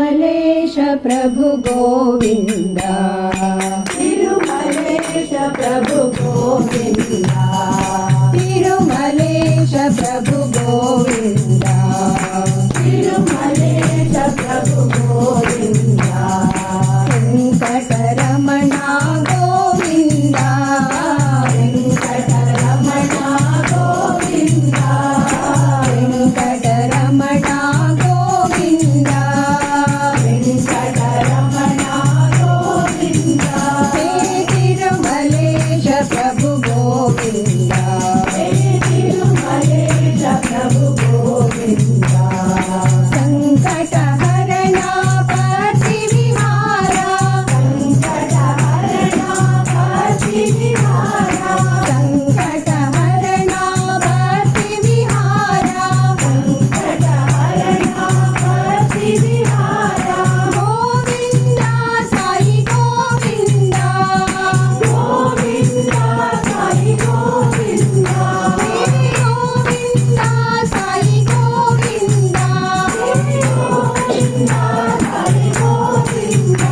तिरुमलेश प्रभु गोविंद तिरुमलेश प्रभु गोविंद तिरुमलेश प्रभु गोविंद तिरुमलेश प्रभु गोविंद वेंकटरमण गोविंद वेंकटरमण गोविंद वेंकटरमण गोविंद वेंकटरमण गोविंद हे तिरुमलेश प्रभु गोविंद हे तिरुमलेश प्रभु गोविंद संकटहरण पति विहारा संकटहरण पति विहारा संकटहरण पति विहारा संकटहरण पति विहारा गोविंद साई गोविंद गोविंद साई गोविंद गोविंद साई गोविंद गोविंद साई गोविंद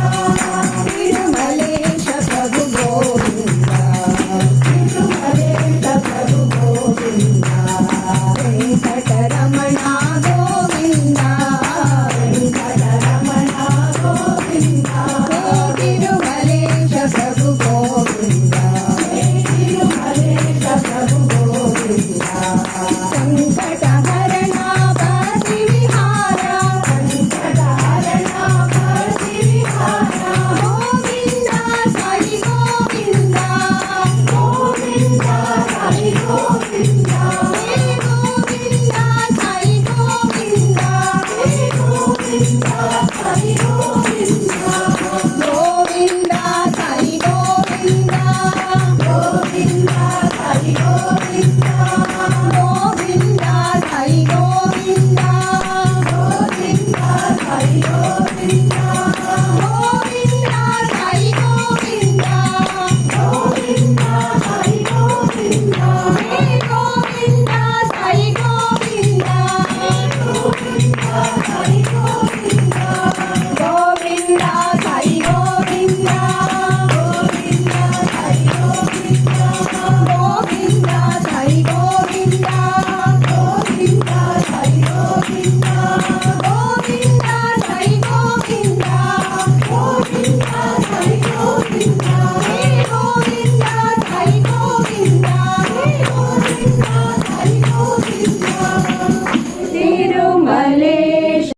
तिरुमलेश प्रभु गोविंद तिरुमलेश प्रभु गोविंद वेंकटरमण गोविंद वेंकटरमण गोविंद तिरुमलेश प्रभु गोविंद तिरुमलेश प्रभु गोविंद संकटहरण पति विहारा संकटहरण पति विहारा गोविंद साई गोविंद गोविंद साई गोविंद गोविंद साई गोविंद गोविंद साई गोविंद